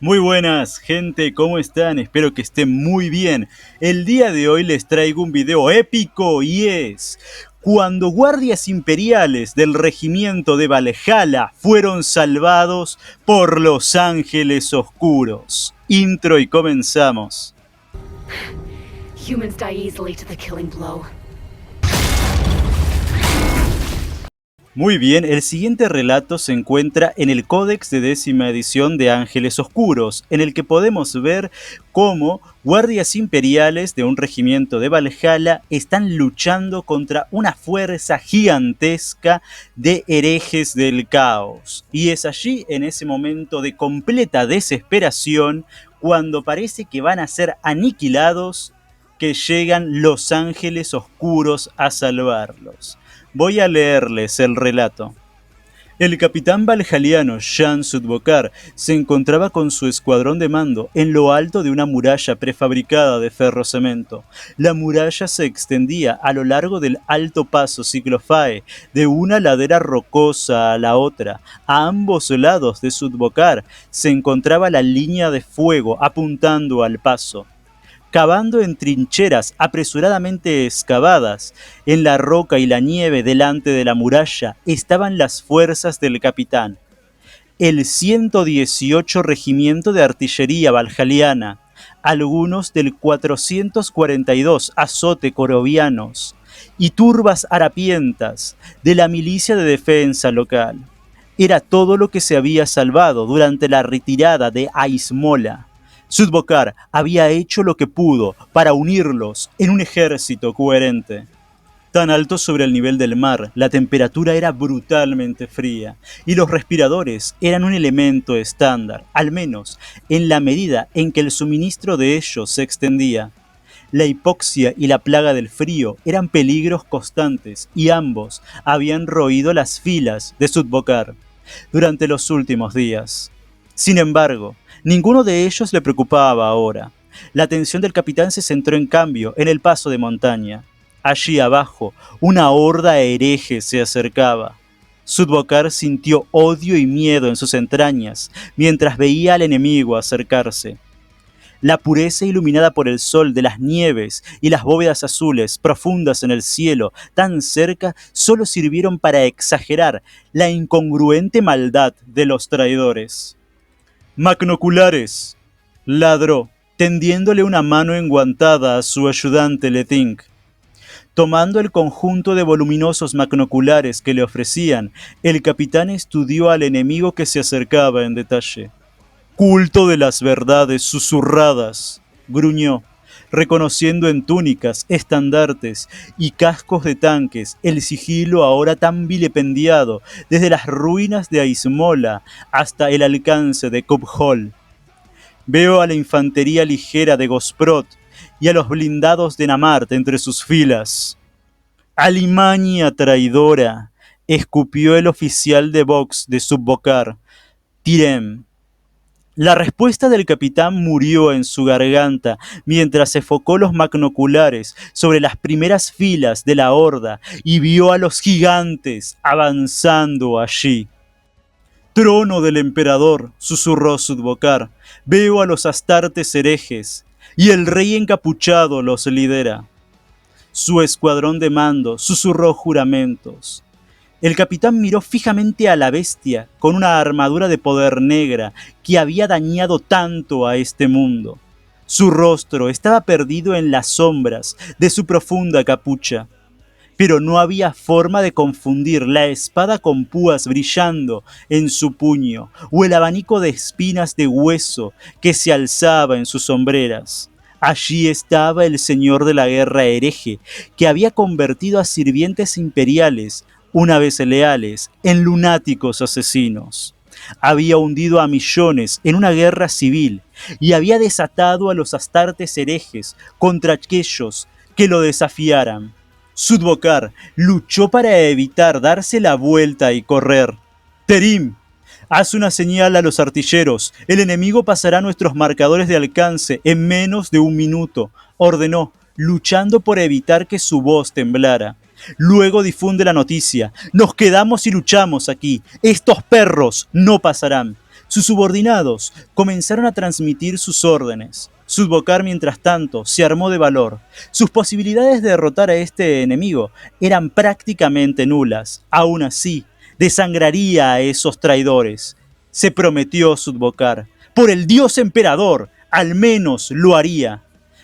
Muy buenas, gente, ¿cómo están? Espero que estén muy bien. El día de hoy les traigo un video épico y es cuando guardias imperiales del regimiento de Valhalla fueron salvados por los Ángeles Oscuros. Intro y comenzamos. Humans die easily to the killing blow. Muy bien, el siguiente relato se encuentra en el Códex de 10ª edición de Ángeles Oscuros, en el que podemos ver cómo guardias imperiales de un regimiento de Valhalla están luchando contra una fuerza gigantesca de herejes del caos. Y es allí, en ese momento de completa desesperación, cuando parece que van a ser aniquilados, que llegan los Ángeles Oscuros a salvarlos. Voy a leerles el relato. El capitán valhaliano Jan Sudbokar se encontraba con su escuadrón de mando en lo alto de una muralla prefabricada de ferrocemento. La muralla se extendía a lo largo del alto paso Ciclofae, de una ladera rocosa a la otra. A ambos lados de Sudbokar se encontraba la línea de fuego apuntando al paso. Cavando en trincheras apresuradamente excavadas en la roca y la nieve delante de la muralla estaban las fuerzas del capitán. El 118 Regimiento de Artillería Valhaliana, algunos del 442 Azote Corovianos y turbas harapientas de la milicia de defensa local. Era todo lo que se había salvado durante la retirada de Aizmola. Sudbokar había hecho lo que pudo para unirlos en un ejército coherente. Tan alto sobre el nivel del mar, la temperatura era brutalmente fría y los respiradores eran un elemento estándar, al menos en la medida en que el suministro de ellos se extendía. La hipoxia y la plaga del frío eran peligros constantes y ambos habían roído las filas de Sudbokar durante los últimos días. Sin embargo, ninguno de ellos le preocupaba ahora. La atención del capitán se centró en cambio en el paso de montaña. Allí abajo, una horda hereje se acercaba. Sudbokar sintió odio y miedo en sus entrañas mientras veía al enemigo acercarse. La pureza iluminada por el sol de las nieves y las bóvedas azules profundas en el cielo, tan cerca, solo sirvieron para exagerar la incongruente maldad de los traidores. «Macnoculares», ladró, tendiéndole una mano enguantada a su ayudante Letink. Tomando el conjunto de voluminosos macnoculares que le ofrecían, el capitán estudió al enemigo que se acercaba en detalle. «Culto de las verdades susurradas», gruñó, reconociendo en túnicas, estandartes y cascos de tanques el sigilo ahora tan vilipendiado desde las ruinas de Aizmola hasta el alcance de Kubhol. «Veo a la infantería ligera de Gosprot y a los blindados de Namart entre sus filas». «Alimaña traidora», escupió el oficial de Vox de Sudbokar, Tirem. La respuesta del capitán murió en su garganta mientras enfocó los macnoculares sobre las primeras filas de la horda y vio a los gigantes avanzando allí. «Trono del emperador», susurró Sudbokar, «veo a los astartes herejes, y el rey encapuchado los lidera». Su escuadrón de mando susurró juramentos. El capitán miró fijamente a la bestia con una armadura de poder negra que había dañado tanto a este mundo. Su rostro estaba perdido en las sombras de su profunda capucha, pero no había forma de confundir la espada con púas brillando en su puño o el abanico de espinas de hueso que se alzaba en sus hombreras. Allí estaba el señor de la guerra hereje, que había convertido a sirvientes imperiales, una vez leales, en lunáticos asesinos. Había hundido a millones en una guerra civil y había desatado a los astartes herejes contra aquellos que lo desafiaran. Sudbokar luchó para evitar darse la vuelta y correr. «Terim, haz una señal a los artilleros. El enemigo pasará nuestros marcadores de alcance en menos de un minuto», ordenó, luchando por evitar que su voz temblara. «Luego difunde la noticia. Nos quedamos y luchamos aquí. Estos perros no pasarán. Sus subordinados comenzaron a transmitir sus órdenes. Sudbokar, mientras tanto, se armó de valor. Sus posibilidades de derrotar a este enemigo eran prácticamente nulas. Aún así, desangraría a esos traidores. Se prometió Sudbokar. Por el dios emperador, al menos lo haría.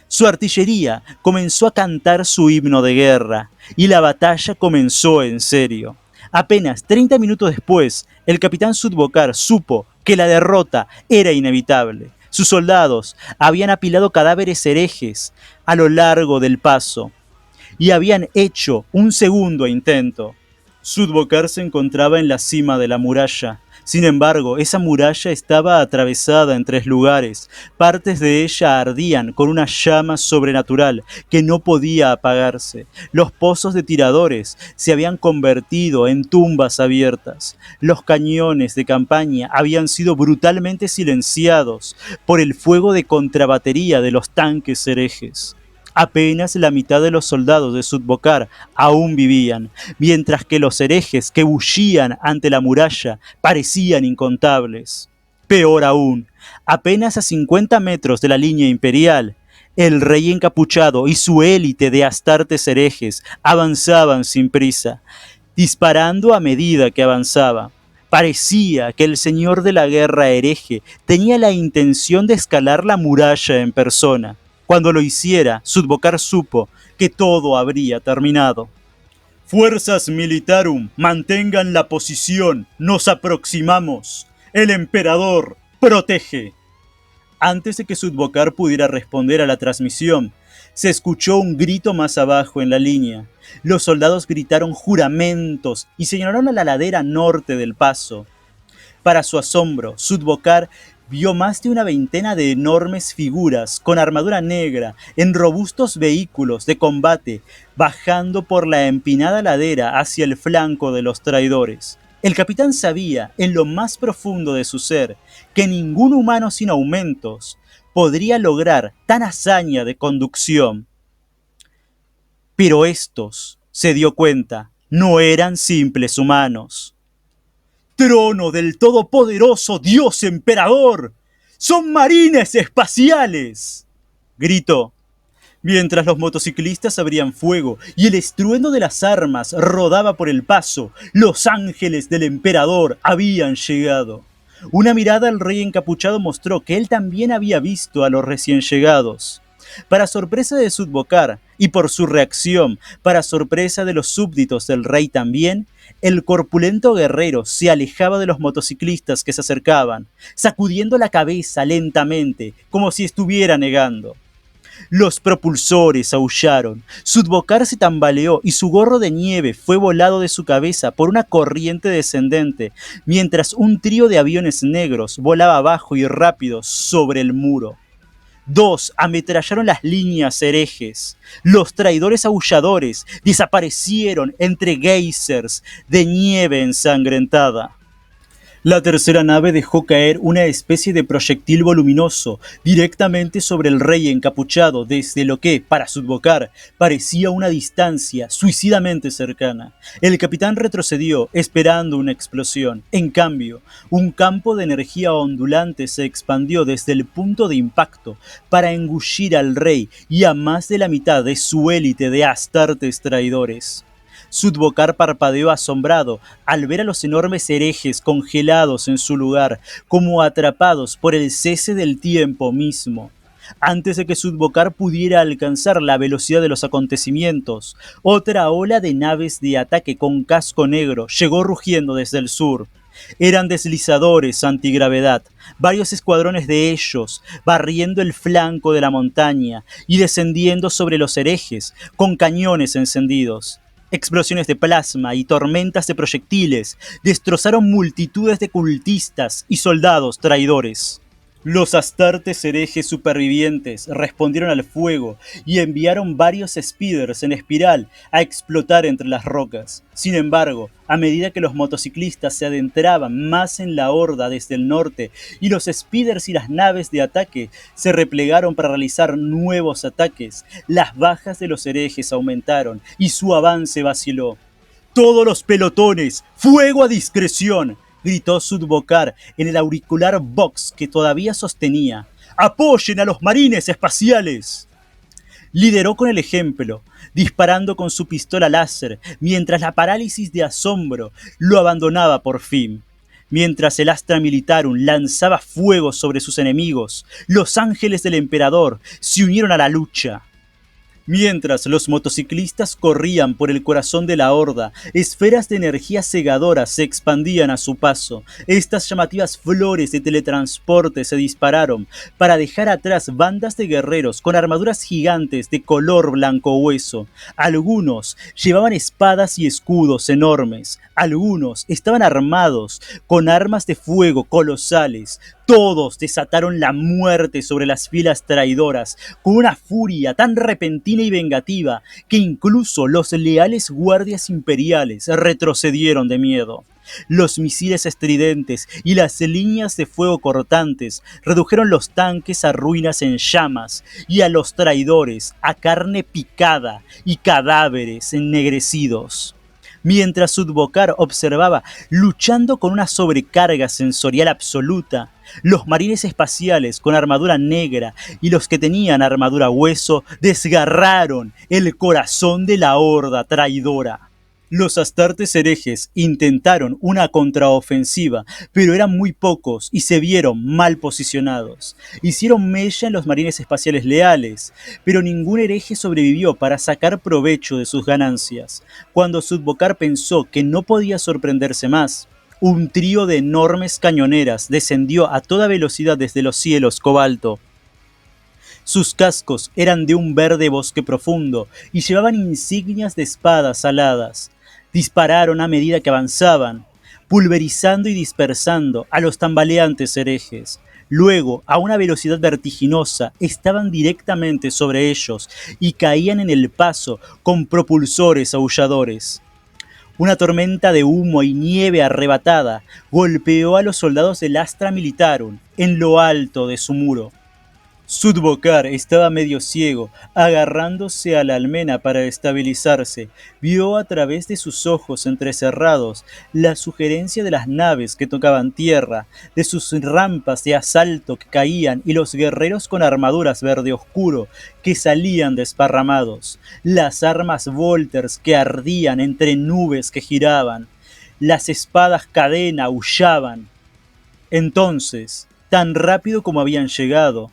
Su artillería comenzó a cantar su himno de guerra y la batalla comenzó en serio. Apenas 30 minutos después, el capitán Sudbokar supo que la derrota era inevitable. Sus soldados habían apilado cadáveres herejes a lo largo del paso y habían hecho un segundo intento. Sudbokar se encontraba en la cima de la muralla. Sin embargo, esa muralla estaba atravesada en 3 lugares. Partes de ella ardían con una llama sobrenatural que no podía apagarse. Los pozos de tiradores se habían convertido en tumbas abiertas. Los cañones de campaña habían sido brutalmente silenciados por el fuego de contrabatería de los tanques herejes. Apenas la mitad de los soldados de Sudbokar aún vivían, mientras que los herejes que bullían ante la muralla parecían incontables. Peor aún, apenas a 50 metros de la línea imperial, el rey encapuchado y su élite de astartes herejes avanzaban sin prisa, disparando a medida que avanzaba. Parecía que el señor de la guerra hereje tenía la intención de escalar la muralla en persona. Cuando lo hiciera, Sudbokar supo que todo habría terminado. Fuerzas Militarum, mantengan la posición, nos aproximamos. El emperador protege. Antes de que Sudbokar pudiera responder a la transmisión, se escuchó un grito más abajo en la línea. Los soldados gritaron juramentos y señalaron a la ladera norte del paso. Para su asombro, Sudbokar vio más de una veintena de enormes figuras con armadura negra en robustos vehículos de combate bajando por la empinada ladera hacia el flanco de los traidores. El capitán sabía, en lo más profundo de su ser, que ningún humano sin aumentos podría lograr tan hazaña de conducción. Pero estos, se dio cuenta, no eran simples humanos. ¡Trono del todopoderoso Dios Emperador! ¡Son marines espaciales!, gritó, mientras los motociclistas abrían fuego y el estruendo de las armas rodaba por el paso. Los ángeles del emperador habían llegado. Una mirada al rey encapuchado mostró que él también había visto a los recién llegados. Para sorpresa de Sudbokar, y por su reacción, para sorpresa de los súbditos del rey también, el corpulento guerrero se alejaba de los motociclistas que se acercaban, sacudiendo la cabeza lentamente, como si estuviera negando. Los propulsores aullaron, Sudbokar se tambaleó y su gorro de nieve fue volado de su cabeza por una corriente descendente, mientras un trío de aviones negros volaba bajo y rápido sobre el muro. 2 ametrallaron las líneas herejes. Los traidores aulladores desaparecieron entre geysers de nieve ensangrentada. La tercera nave dejó caer una especie de proyectil voluminoso directamente sobre el rey encapuchado desde lo que, para Sudbokar, parecía una distancia suicidamente cercana. El capitán retrocedió, esperando una explosión. En cambio, un campo de energía ondulante se expandió desde el punto de impacto para engullir al rey y a más de la mitad de su élite de astartes traidores. Sudbokar parpadeó asombrado al ver a los enormes herejes congelados en su lugar, como atrapados por el cese del tiempo mismo. Antes de que Sudbokar pudiera alcanzar la velocidad de los acontecimientos, otra ola de naves de ataque con casco negro llegó rugiendo desde el sur. Eran deslizadores antigravedad, varios escuadrones de ellos barriendo el flanco de la montaña y descendiendo sobre los herejes con cañones encendidos. Explosiones de plasma y tormentas de proyectiles destrozaron multitudes de cultistas y soldados traidores. Los astartes herejes supervivientes respondieron al fuego y enviaron varios speeders en espiral a explotar entre las rocas. Sin embargo, a medida que los motociclistas se adentraban más en la horda desde el norte y los speeders y las naves de ataque se replegaron para realizar nuevos ataques, las bajas de los herejes aumentaron y su avance vaciló. ¡Todos los pelotones! ¡Fuego a discreción! gritó Sudbokar en el auricular Vox que todavía sostenía. ¡Apoyen a los marines espaciales! Lideró con el ejemplo, disparando con su pistola láser, mientras la parálisis de asombro lo abandonaba por fin. Mientras el Astra Militarum lanzaba fuego sobre sus enemigos, los ángeles del emperador se unieron a la lucha. Mientras los motociclistas corrían por el corazón de la horda, esferas de energía cegadora se expandían a su paso. Estas llamativas flores de teletransporte se dispararon para dejar atrás bandas de guerreros con armaduras gigantes de color blanco hueso. Algunos llevaban espadas y escudos enormes. Algunos estaban armados con armas de fuego colosales. Todos desataron la muerte sobre las filas traidoras con una furia tan repentina y vengativa que incluso los leales guardias imperiales retrocedieron de miedo. Los misiles estridentes y las líneas de fuego cortantes redujeron los tanques a ruinas en llamas y a los traidores a carne picada y cadáveres ennegrecidos. Mientras Sudbokar observaba, luchando con una sobrecarga sensorial absoluta, los marines espaciales con armadura negra y los que tenían armadura hueso desgarraron el corazón de la horda traidora. Los astartes herejes intentaron una contraofensiva, pero eran muy pocos y se vieron mal posicionados. Hicieron mella en los marines espaciales leales, pero ningún hereje sobrevivió para sacar provecho de sus ganancias. Cuando Sudbokar pensó que no podía sorprenderse más, un trío de enormes cañoneras descendió a toda velocidad desde los cielos cobalto. Sus cascos eran de un verde bosque profundo y llevaban insignias de espadas aladas. Dispararon a medida que avanzaban, pulverizando y dispersando a los tambaleantes herejes. Luego, a una velocidad vertiginosa, estaban directamente sobre ellos y caían en el paso con propulsores aulladores. Una tormenta de humo y nieve arrebatada golpeó a los soldados del Astra Militarum en lo alto de su muro. Sudbokar estaba medio ciego, agarrándose a la almena para estabilizarse. Vio a través de sus ojos entrecerrados la sugerencia de las naves que tocaban tierra, de sus rampas de asalto que caían y los guerreros con armaduras verde oscuro que salían desparramados, las armas Volters que ardían entre nubes que giraban, las espadas cadena aullaban. Entonces, tan rápido como habían llegado,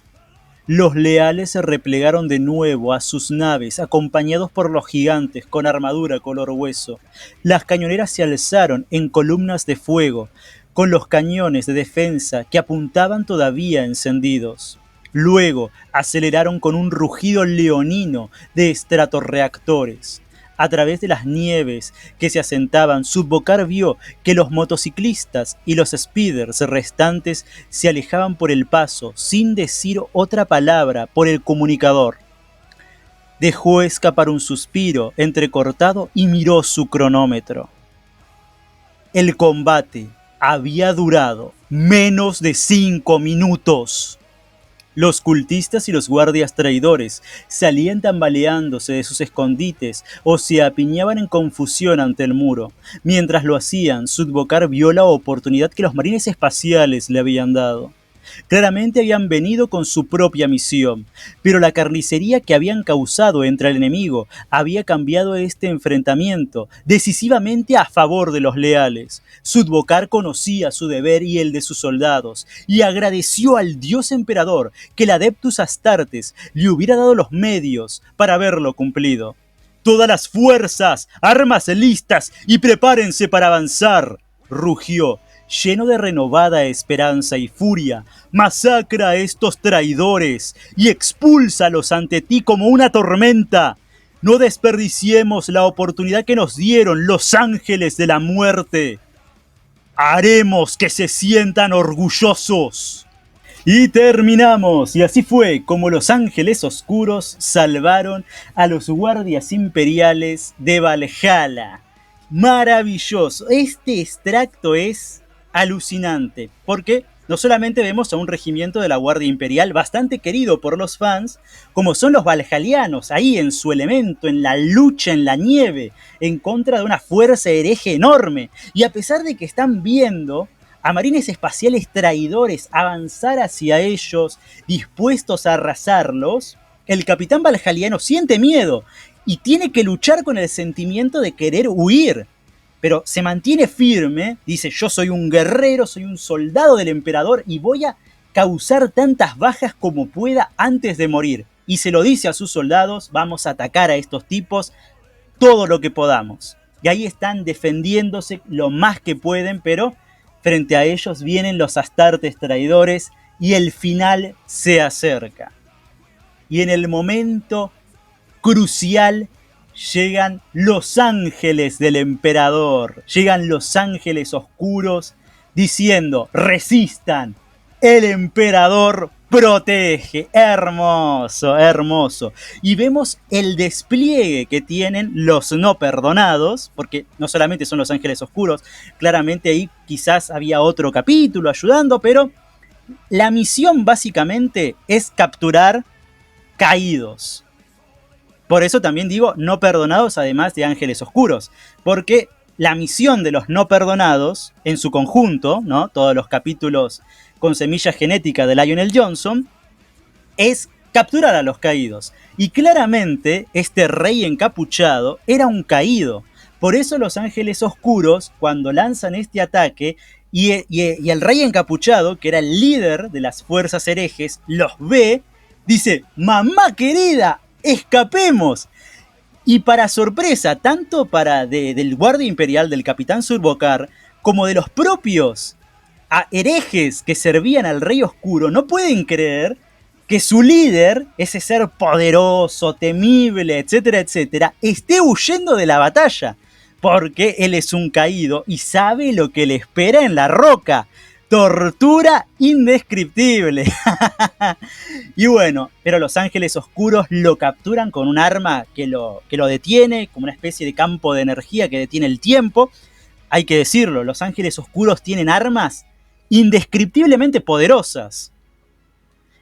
los leales se replegaron de nuevo a sus naves, acompañados por los gigantes con armadura color hueso. Las cañoneras se alzaron en columnas de fuego, con los cañones de defensa que apuntaban todavía encendidos. Luego aceleraron con un rugido leonino de estratorreactores. A través de las nieves que se asentaban, Sudbokar vio que los motociclistas y los speeders restantes se alejaban por el paso, sin decir otra palabra por el comunicador. Dejó escapar un suspiro entrecortado y miró su cronómetro. El combate había durado menos de 5 minutos. Los cultistas y los guardias traidores salían tambaleándose de sus escondites o se apiñaban en confusión ante el muro. Mientras lo hacían, Sudbokar vio la oportunidad que los marines espaciales le habían dado. Claramente habían venido con su propia misión, pero la carnicería que habían causado entre el enemigo había cambiado este enfrentamiento decisivamente a favor de los leales. Sudbokar conocía su deber y el de sus soldados, y agradeció al dios emperador que el Adeptus Astartes le hubiera dado los medios para haberlo cumplido. ¡Todas las fuerzas! ¡Armas listas! ¡Y prepárense para avanzar!, rugió, lleno de renovada esperanza y furia. Masacra a estos traidores y expúlsalos ante ti como una tormenta. No desperdiciemos la oportunidad que nos dieron los ángeles de la muerte. Haremos que se sientan orgullosos. Y terminamos, y así fue como los ángeles oscuros salvaron a los guardias imperiales de Valhalla. Maravilloso, este extracto es alucinante, porque no solamente vemos a un regimiento de la Guardia Imperial bastante querido por los fans, como son los valhalianos, ahí en su elemento, en la lucha en la nieve, en contra de una fuerza hereje enorme, y a pesar de que están viendo a marines espaciales traidores avanzar hacia ellos, dispuestos a arrasarlos, el capitán valhaliano siente miedo y tiene que luchar con el sentimiento de querer huir. Pero se mantiene firme, dice, yo soy un guerrero, soy un soldado del emperador y voy a causar tantas bajas como pueda antes de morir. Y se lo dice a sus soldados, vamos a atacar a estos tipos todo lo que podamos. Y ahí están defendiéndose lo más que pueden, pero frente a ellos vienen los astartes traidores y el final se acerca. Y en el momento crucial llegan los ángeles del emperador, llegan los ángeles oscuros diciendo, resistan, el emperador protege. Hermoso, hermoso. Y vemos el despliegue que tienen los no perdonados, porque no solamente son los ángeles oscuros, claramente ahí quizás había otro capítulo ayudando, pero la misión básicamente es capturar caídos. Por eso también digo no perdonados, además de ángeles oscuros, porque la misión de los no perdonados en su conjunto, ¿no? Todos los capítulos con semilla genética de Lionel Johnson, es capturar a los caídos. Y claramente este rey encapuchado era un caído. Por eso los ángeles oscuros, cuando lanzan este ataque, y el rey encapuchado, que era el líder de las fuerzas herejes, los ve, dice, mamá querida, escapemos. Y para sorpresa, tanto del guardia imperial del capitán Survokar, como de los propios herejes que servían al rey oscuro, no pueden creer que su líder, ese ser poderoso, temible, etcétera, etcétera, esté huyendo de la batalla, porque él es un caído y sabe lo que le espera en la roca. Tortura indescriptible. Y bueno, pero los ángeles oscuros lo capturan con un arma que lo detiene, como una especie de campo de energía que detiene el tiempo. Hay que decirlo, los ángeles oscuros tienen armas indescriptiblemente poderosas.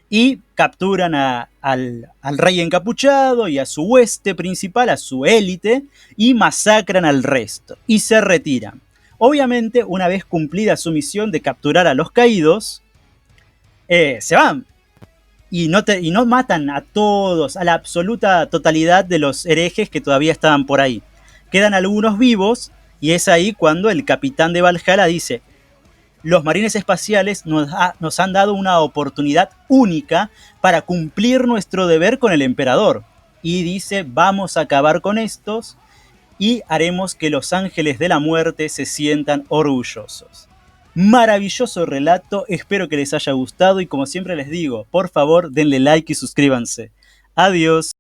Y capturan al rey encapuchado y a su hueste principal, a su élite, y masacran al resto. Y se retiran. Obviamente, una vez cumplida su misión de capturar a los caídos, se van. Y no matan a todos, a la absoluta totalidad de los herejes que todavía estaban por ahí. Quedan algunos vivos, y es ahí cuando el capitán de Valhalla dice, los marines espaciales nos han dado una oportunidad única para cumplir nuestro deber con el emperador. Y dice, vamos a acabar con estos y haremos que los ángeles de la muerte se sientan orgullosos. Maravilloso relato, espero que les haya gustado y como siempre les digo, por favor denle like y suscríbanse. Adiós.